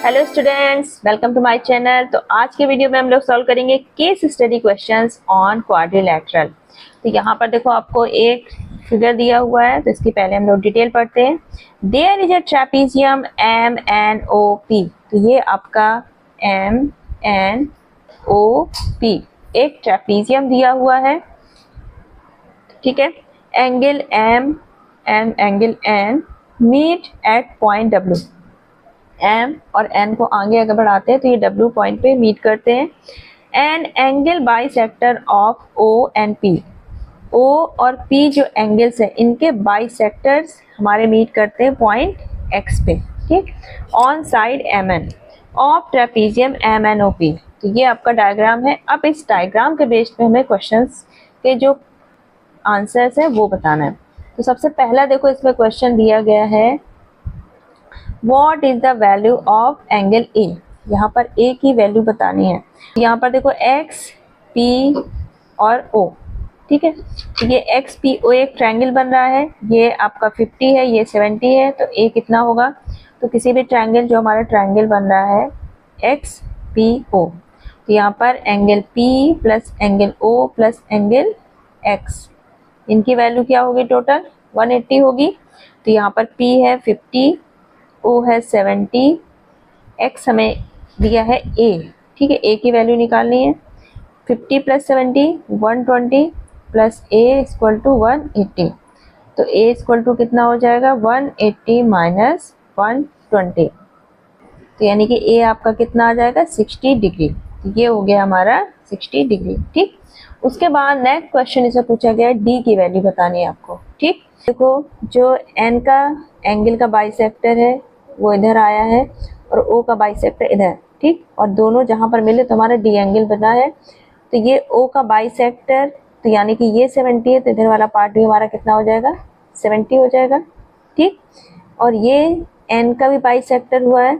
Hello students, welcome to my channel. तो आज के वीडियो में हम लोग सॉल्व करेंगे case study questions on quadrilateral. तो यहाँ पर देखो आपको एक फिगर दिया हुआ है, तो इसकी पहले हम लोग डिटेल पढ़ते हैं। There is a trapezium MNOP। तो ये आपका MNOP एक ट्रेपीजियम दिया हुआ है, ठीक है। Angle M and angle N meet at point W। M और N को आगे अगर बढ़ाते हैं तो ये W पॉइंट पे मीट करते हैं। And angle bisector of O and P। O और P जो एंगल्स है इनके बाइसेक्टर्स हमारे मीट करते हैं पॉइंट X पे, ठीक। On side MN of trapezium MNOP। तो ये आपका डायग्राम है। अब इस डायग्राम के बेस पे हमें क्वेश्चंस के जो आंसर्स है वो बताना है। तो सबसे पहला देखो इसमें क्वेश्चन दिया गया है, What is the value of angle A। यहाँ पर A की वैल्यू बतानी है। यहाँ पर देखो X, P और O, ठीक है। तो ये X, P, O एक ट्रायंगल बन रहा है। ये आपका 50 है, ये 70 है, तो A कितना होगा। तो किसी भी ट्रायंगल जो हमारा ट्रायंगल बन रहा है X, P, O, तो यहाँ पर angle P plus angle O plus angle X, इनकी वैल्यू क्या होगी, टोटल 180 होगी। तो यहाँ पर P है 50, O है 70, X हमें दिया है A, ठीक है। A की वैल्यू निकालनी है। 50 plus 70 120 plus A equal to 180। तो A इक्वल टू कितना हो जाएगा, 180 माइनस 120। तो यानी कि A आपका कितना आ जाएगा, 60 डिग्री। तो ये हो गया हमारा 60 डिग्री, ठीक। उसके बाद नेक्स्ट क्वेश्चन इसे पूछा गया है, D की वैल्यू बतानी है आपको, ठीक। देखो जो N का एंगल का बाइसेक्टर है वो इधर आया है और O का बाइसेक्टर इधर, ठीक। और दोनों जहां पर मिले तो हमारा D एंगल बना है। तो ये O का बाइसेक्टर, तो यानी कि ये 70 है, तो इधर वाला पार्ट भी हमारा कितना हो जाएगा, 70 हो जाएगा, ठीक। और ये N का भी बाइसेक्टर हुआ है,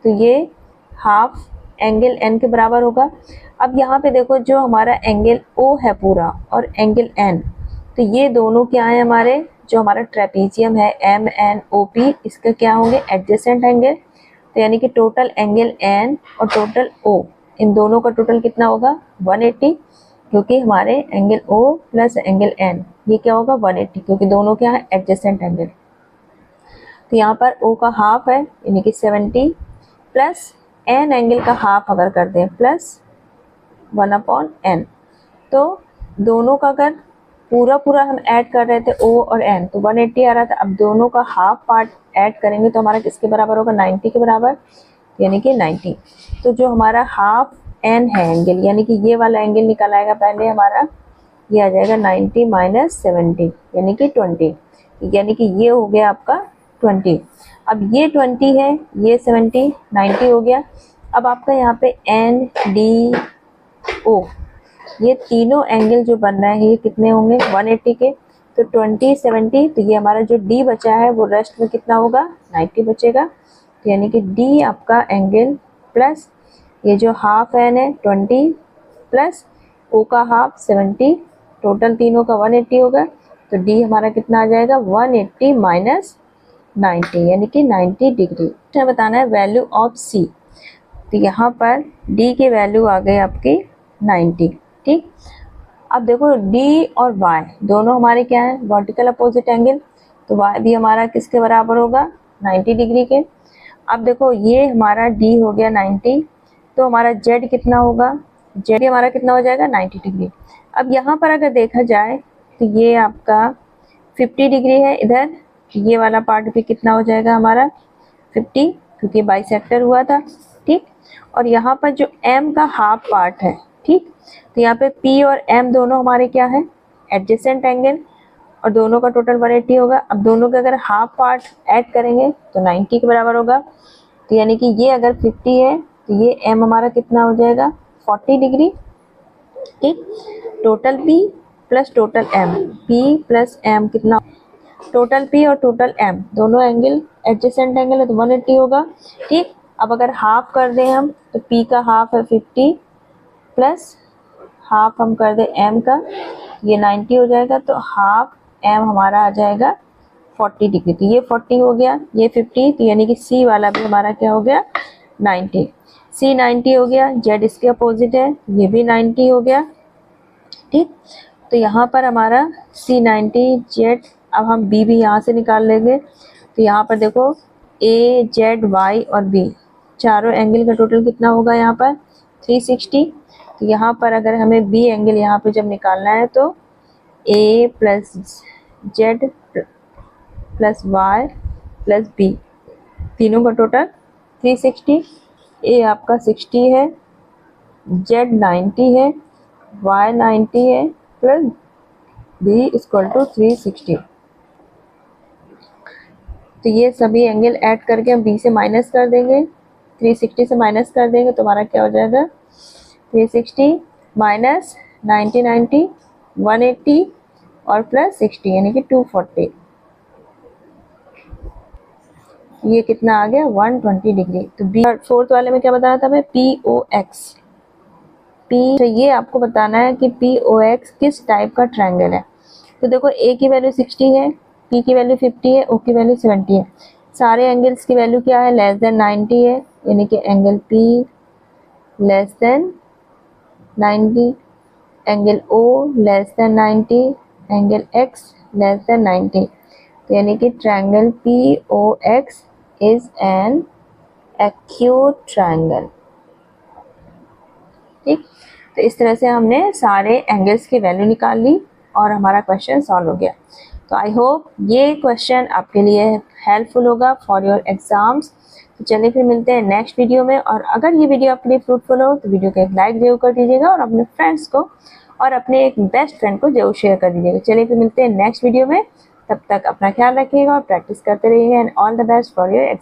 तो ये हाफ एंगल N के बराबर होगा। अब यहाँ पे देखो जो हमारा एंगल O है पूरा और एंगल N, तो ये दोनों क्या है हमारे, जो हमारा ट्रेपीजियम है MNOP, इसका क्या होंगे, एडजेसेंट एंगल। तो यानी कि टोटल एंगल N और टोटल O, इन दोनों का टोटल कितना होगा, 180, क्योंकि हमारे angle O plus angle N ये क्या होगा, 180, क्योंकि दोनों क्या है, एडजेसेंट एंगल। तो यहाँ पर O का हाफ है यानी कि 70 प्लस N एंगल का हाफ अगर कर दें प्लस 1/n, तो दोनों का अगर पूरा हम ऐड कर रहे थे O और N, तो 180 आ रहा था। अब दोनों का हाफ पार्ट ऐड करेंगे तो हमारा किसके बराबर होगा, 90 के बराबर, यानी कि 90। तो जो हमारा हाफ N है एंगल, यानी कि ये वाला एंगल निकल आएगा पहले हमारा, ये आ जाएगा 90 माइनस 70 यानी कि 20, यानी कि ये हो गया आपका 20। अब ये 20 है, ये 70, 90 हो गया। अब आपका यहाँ पे NDO, ये तीनों एंगल जो बन रहे हैं ये कितने होंगे, 180 के। तो 20 70, तो ये हमारा जो D बचा है वो रेस्ट में कितना होगा, 90 बचेगा। तो यानी कि D आपका एंगल प्लस ये जो हाफ N है 20 प्लस O का हाफ 70, टोटल तीनों का 180 होगा। तो D हमारा कितना आ जाएगा, 180 माइनस 90 यानी कि 90 डिग्री। क्या बताना है, वैल्यू ऑफ C। तो यहाँ पर D की वैल्यू आ गई आपकी 90, ठीक। अब देखो D और Y दोनों हमारे क्या है, वर्टिकल अपोजिट एंगल, तो Y भी हमारा किसके बराबर होगा, 90 डिग्री के। अब देखो ये हमारा D हो गया 90, तो हमारा Z कितना होगा, Z हमारा कितना हो जाएगा, 90 डिग्री। अब यहाँ पर अगर देखा जाए तो ये आपका 50 डिग्री है इधर, ये वाला पार्ट भी कितना हो जाएगा हमारा 50, क्योंकि बाइसेक्टर हुआ था, ठीक। और यहाँ पर जो M का हाफ पार्ट है, ठीक, तो यहाँ पे P और M दोनों हमारे क्या है, एडजेसेंट एंगल, और दोनों का टोटल 180 होगा। अब दोनों के अगर हाफ पार्ट ऐड करेंगे तो 90 के बराबर होगा। तो यानी कि ये अगर 50 है तो ये M हमारा कितना हो जाएगा, 40 डिग्री, ठीक। Total P plus total M, P plus M कितना, टोटल P और टोटल M दोनों एंगल एडजेसेंट एंगल है तो 180 होगा, ठीक। अब अगर हाफ कर दें हम तो P का हाफ है 50 प्लस हाफ हम कर दें M का, ये 90 हो जाएगा। तो हाफ M हमारा आ जाएगा 40 डिग्री। तो ये 40 हो गया, ये 50, तो यानी कि C वाला भी हमारा क्या हो गया, 90, C 90 हो गया, Z इसके अपोजिट है, ये भी 90 हो गया। ठीक, तो यहाँ पर हमारा C 90 Z, अब हम B भी यहाँ से निकाल लेंगे। तो यहाँ पर देखो A Z Y और B चारों एंगल का टोटल कितना होगा यहाँ पर 360। तो यहाँ पर अगर हमें B एंगल यहाँ पे जब निकालना है तो A plus Z plus Y plus B तीनों का टोटल 360। A आपका 60 है, Z 90 है, Y 90 है प्लस B इक्वल टू 360। तो ये सभी एंगल ऐड करके हम B से माइनस कर देंगे, 360 से माइनस कर देंगे तो हमारा क्या हो जाएगा 360 माइनस 90 90 180 और प्लस 60 यानी कि 240। ये कितना आ गया 120 डिग्री। तो बी फोर्थ वाले में क्या बताया था हमें POX P, तो ये आपको बताना है कि POX किस टाइप का ट्रायंगल है। तो देखो A की वैल्यू 60 है, P की वैल्यू 50 है, O की वैल्यू 70 है। सारे एंगल्स की वैल्यू क्या है लेस देन 90 है, यानी कि angle P less than 90, angle O less than 90, angle X less than 90। तो यानी कि triangle POX is an acute triangle. ठीक, तो इस तरह से हमने सारे एंगल्स की वैल्यू निकाल ली और हमारा क्वेश्चन सॉल्व हो गया। तो आई होप ये क्वेश्चन आपके लिए हेल्पफुल होगा फॉर योर एग्जाम्स। तो चलिए फिर मिलते हैं नेक्स्ट वीडियो में, और अगर ये वीडियो आपके लिए फ्रूटफुल हो तो वीडियो को एक लाइक जरूर कर दीजिएगा और अपने फ्रेंड्स को और अपने एक बेस्ट फ्रेंड को जरूर शेयर कर दीजिएगा। चलिए फिर मिलते हैं नेक्स्ट वीडियो में, तब तक अपना ख्याल रखिएगा और प्रैक्टिस करते रहिएगा and all the best for your exam.